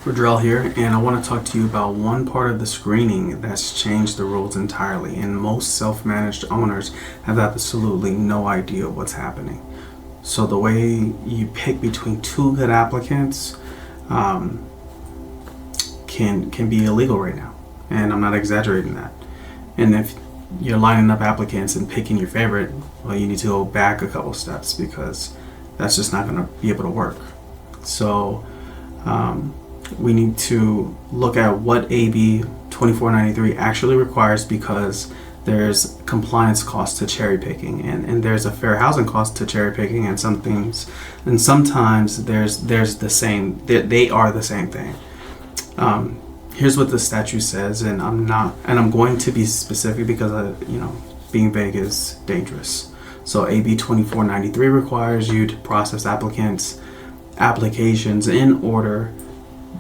Rodrelle here, and I want to talk to you about one part of the screening that's changed the rules entirely, and most self-managed owners have absolutely no idea what's happening. So the way you pick between two good applicants can be illegal right now, and I'm not exaggerating that. And if you're lining up applicants and picking your favorite, well, you need to go back a couple steps because that's just not going to be able to work. So we need to look at what AB 2493 actually requires, because there's compliance cost to cherry picking, and there's a fair housing cost to cherry picking, and sometimes there's the same, they are the same thing. Here's what the statute says, and I'm going to be specific because being vague is dangerous. So AB 2493 requires you to process applications in order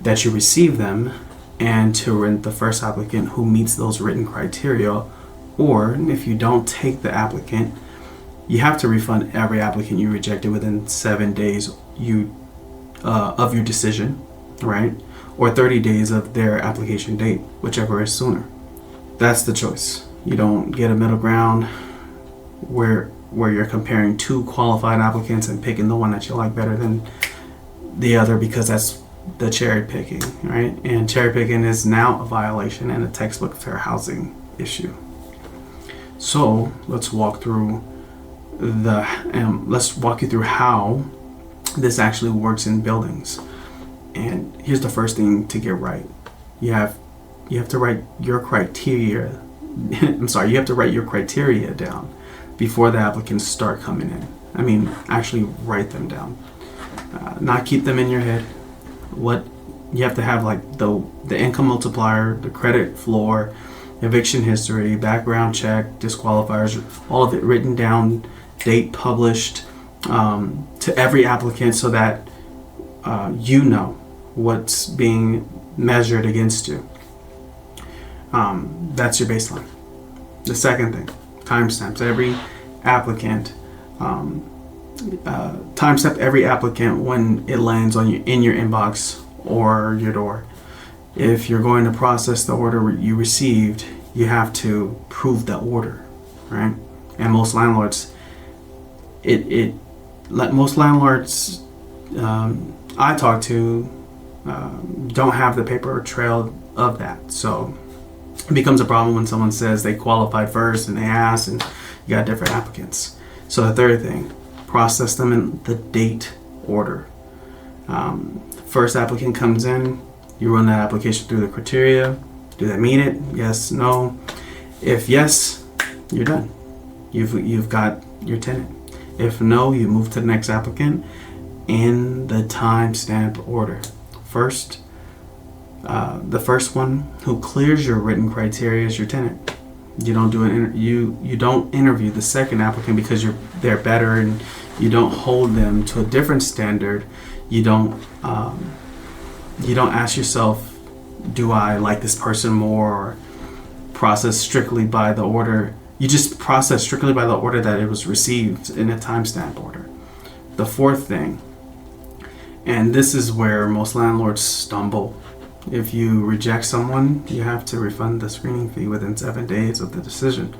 that you receive them, and to rent the first applicant who meets those written criteria. Or if you don't take the applicant, you have to refund every applicant you rejected within 7 days of your decision, right? Or 30 days of their application date, whichever is sooner. That's the choice. You don't get a middle ground where you're comparing two qualified applicants and picking the one that you like better than the other, because that's the cherry picking, right? And cherry picking is now a violation and a textbook fair housing issue. So let's walk you through how this actually works in buildings. And here's the first thing to get right. You have to write your criteria. You have to write your criteria down before the applicants start coming in. Actually write them down, not keep them in your head. What you have to have, like the income multiplier, the credit floor, eviction history, background check, disqualifiers, all of it written down, date published, to every applicant, so that you know what's being measured against you. That's your baseline. The second thing, timestamps every applicant. Timestamp every applicant when it lands in your inbox or your door. If you're going to process the order you received, you have to prove the order, right? And most landlords, most landlords I talk to don't have the paper trail of that. So it becomes a problem when someone says they qualified first and they asked, and you got different applicants. So the third thing, process them in the date order. First applicant comes in, you run that application through the criteria. Do they meet it? Yes, no. If yes, you're done. You've got your tenant. If no, you move to the next applicant in the timestamp order. First, the first one who clears your written criteria is your tenant. You don't do you don't interview the second applicant because they're better, and you don't hold them to a different standard. You don't ask yourself, do I like this person more, or process strictly by the order. You just process strictly by the order that it was received in a timestamp order. The fourth thing, and this is where most landlords stumble. If you reject someone, you have to refund the screening fee within 7 days of the decision.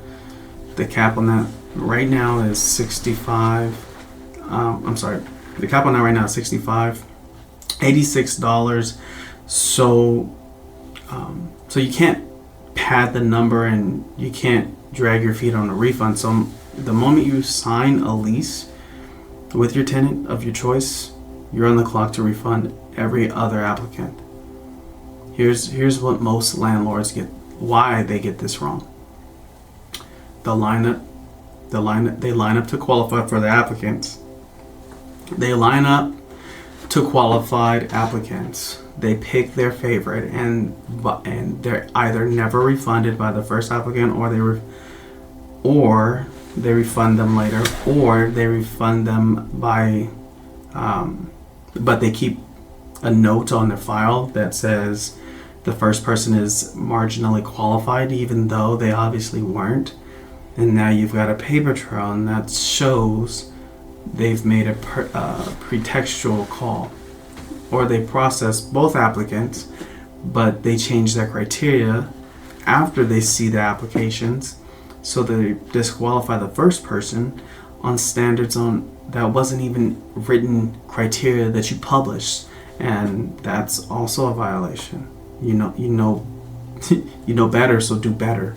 The cap on that right now is $65. The cap on that right now is $65, $86. So you can't pad the number, and you can't drag your feet on a refund. So the moment you sign a lease with your tenant of your choice, you're on the clock to refund every other applicant. Here's what most landlords get, why they get this wrong. They line up to qualify for the applicants. They line up to qualified applicants. They pick their favorite, and they're either never refunded by the first applicant, or they refund them later, or they refund them by but they keep a note on their file that says the first person is marginally qualified, even though they obviously weren't. And now you've got a paper trail, and that shows they've made a pretextual call, or they process both applicants, but they change their criteria after they see the applications, so they disqualify the first person on standards on that wasn't even written criteria that you published, and that's also a violation. You know better, so do better.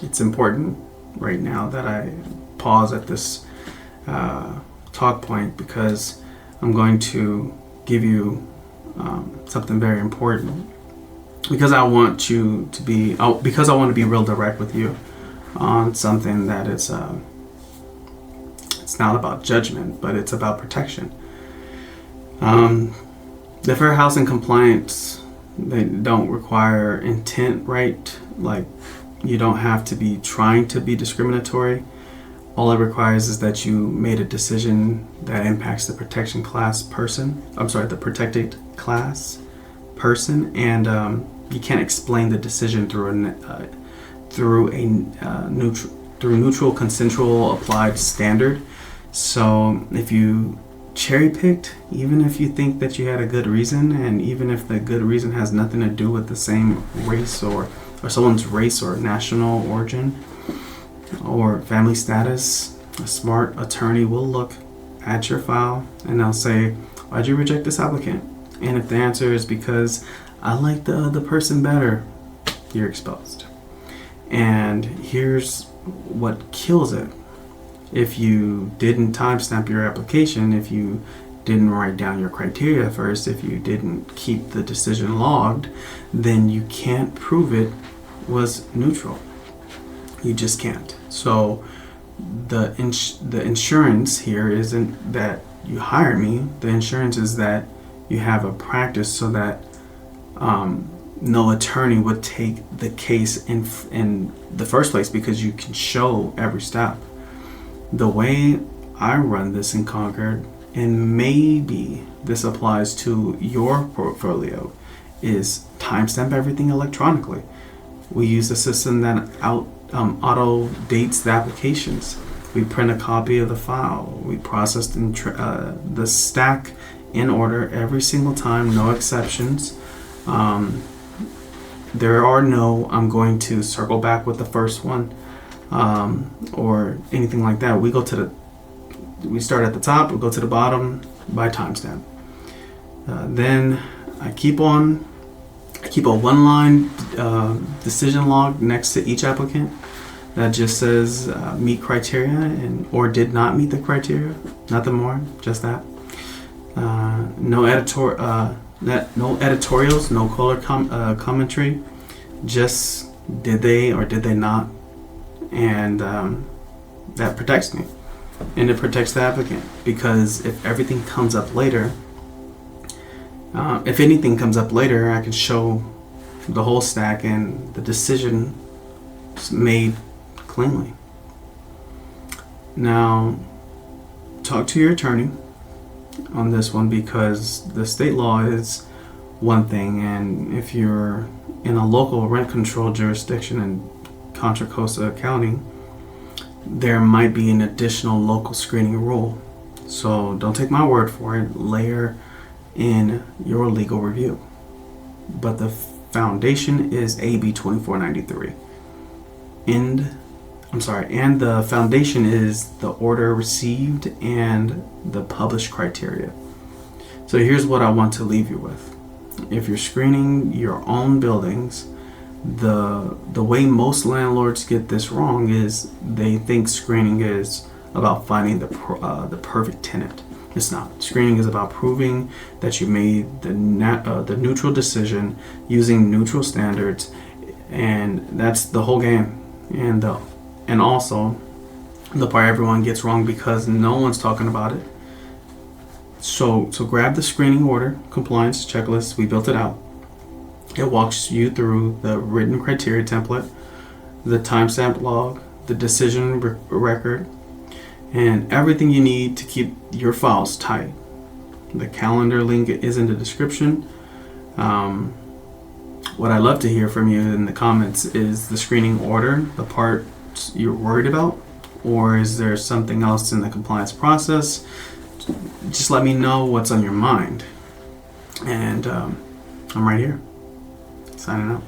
It's important right now that I pause at this talk point, because I'm going to give you something very important, because I want you to be because I want to be real direct with you on something that is it's not about judgment, but it's about protection. The Fair Housing Compliance, they don't require intent, right? Like, you don't have to be trying to be discriminatory. All it requires is that you made a decision that impacts the protected class person, and you can't explain the decision through neutral consensual applied standard. So if you cherry picked, even if you think that you had a good reason, and even if the good reason has nothing to do with the same race or someone's race or national origin or family status, a smart attorney will look at your file and they'll say, why'd you reject this applicant? And if the answer is because I like the other person better, you're exposed. And here's what kills it. If you didn't timestamp your application, if you didn't write down your criteria first, if you didn't keep the decision logged, then you can't prove it was neutral. You just can't. So the insurance here isn't that you hire me. The insurance is that you have a practice so that no attorney would take the case in the first place, because you can show every step. The way I run this in Concord, and maybe this applies to your portfolio, is timestamp everything electronically. We use a system that auto dates the applications. We print a copy of the file. We process the stack in order every single time, no exceptions. There are no, I'm going to circle back with the first one, or anything like that. We start at the top, we go to the bottom by timestamp. Then I keep a one-line decision log next to each applicant that just says meet criteria or did not meet the criteria. Nothing more, just that. No editorials, no color commentary. Just did they or did they not, and that protects me, and it protects the applicant, because if everything comes up later, if anything comes up later, I can show the whole stack and the decision made cleanly. Now, talk to your attorney on this one, because the state law is one thing, and if you're in a local rent control jurisdiction in Contra Costa County, there might be an additional local screening rule. So don't take my word for it. Layer in your legal review. But the foundation is AB 2493. And the foundation is the order received and the published criteria. So here's what I want to leave you with. If you're screening your own buildings, the way most landlords get this wrong is they think screening is about finding the perfect tenant. It's not. Screening is about proving that you made the neutral decision using neutral standards, and that's the whole game. And also the part everyone gets wrong because no one's talking about it. So grab the screening order compliance checklist. We built it out. It walks you through the written criteria template, the timestamp log, the decision record, and everything you need to keep your files tight. The calendar link is in the description. What I love to hear from you in the comments is the screening order, the part you're worried about, or is there something else in the compliance process? just let me know what's on your mind. And I'm right here, signing out.